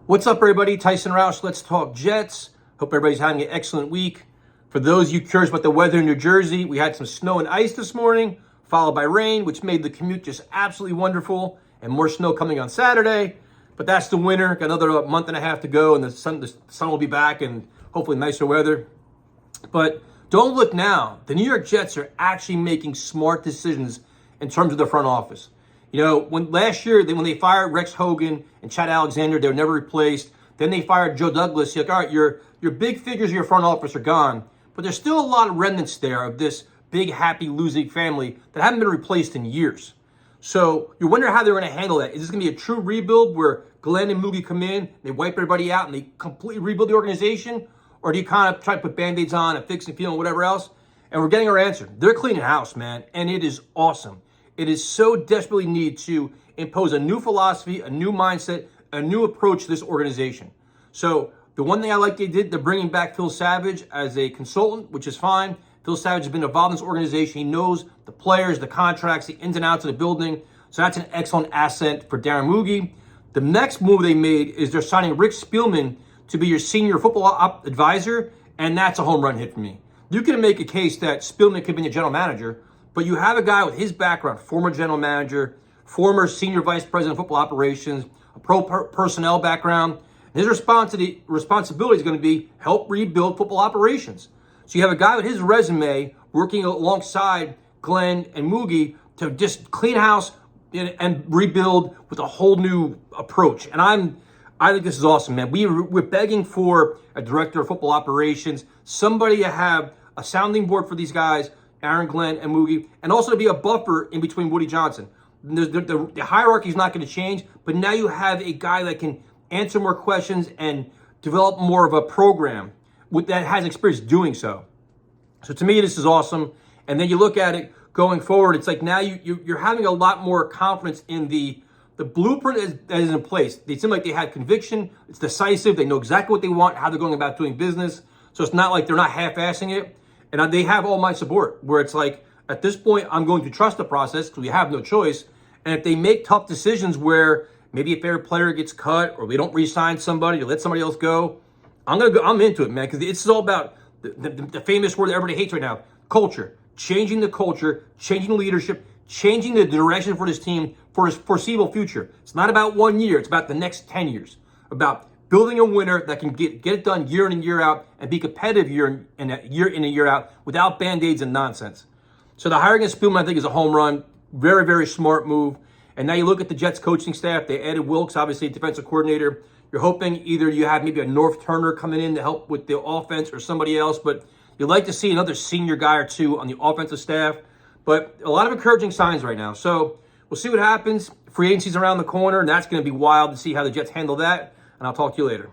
What's up, everybody? Tyson Roush. Let's talk Jets. Hope everybody's having an excellent week. For those of you curious about the weather in New Jersey, we had some snow and ice this morning, followed by rain, which made the commute just absolutely wonderful, and more snow coming on Saturday. But that's the winter. Got another month and a half to go, and the sun will be back, and hopefully nicer weather. But don't look now. The New York Jets are actually making smart decisions in terms of their front office. You know, when last year, when they fired Rex Hogan and Chad Alexander, they were never replaced. Then they fired Joe Douglas. You're like, all right, your big figures of your front office are gone. But there's still a lot of remnants there of this big, happy, losing family that haven't been replaced in years. So you wonder how they're going to handle that. Is this going to be a true rebuild where Glenn and Moogie come in, they wipe everybody out, and they completely rebuild the organization? Or do you kind of try to put Band-Aids on and fix and feel and whatever else? And we're getting our answer. They're cleaning house, man, and it is awesome. It is so desperately needed to impose a new philosophy, a new mindset, a new approach to this organization. So the one thing I like they did, they're bringing back Phil Savage as a consultant, which is fine. Phil Savage has been involved in this organization. He knows the players, the contracts, the ins and outs of the building. So that's an excellent asset for Darren Moogie. The next move they made is they're signing Rick Spielman to be your senior football advisor, and that's a home run hit for me. You can make a case that Spielman could be the general manager, but you have a guy with his background, former general manager, former senior vice president of football operations, a personnel background. His responsibility is going to be help rebuild football operations. So you have a guy with his resume working alongside Glenn and Moogie to just clean house and rebuild with a whole new approach. And I think this is awesome, man. We're begging for a director of football operations, somebody to have a sounding board for these guys, Aaron Glenn and Moogie, and also to be a buffer in between Woody Johnson. The hierarchy is not going to change, but now you have a guy that can answer more questions and develop more of a program that has experience doing so. So to me, this is awesome. And then you look at it going forward, it's like now you're having a lot more confidence in the blueprint that is in place. They seem like they have conviction. It's decisive. They know exactly what they want, how they're going about doing business. So it's not like they're not half-assing it. And they have all my support, where it's like, at this point, I'm going to trust the process because we have no choice. And if they make tough decisions where maybe a favorite player gets cut or we don't re-sign somebody or let somebody else go, I'm into it, man, because this is all about the famous word that everybody hates right now, culture. Changing the culture, changing the leadership, changing the direction for this team for its foreseeable future. It's not about 1 year. It's about the next 10 years. About building a winner that can get it done year in and year out and be competitive year in and year out without Band-Aids and nonsense. So the hiring of Spielman, I think, is a home run. Very, very smart move. And now you look at the Jets coaching staff. They added Wilks, obviously, defensive coordinator. You're hoping either you have maybe a North Turner coming in to help with the offense or somebody else, but you'd like to see another senior guy or two on the offensive staff. But a lot of encouraging signs right now. So we'll see what happens. Free agency's around the corner, and that's going to be wild to see how the Jets handle that. And I'll talk to you later.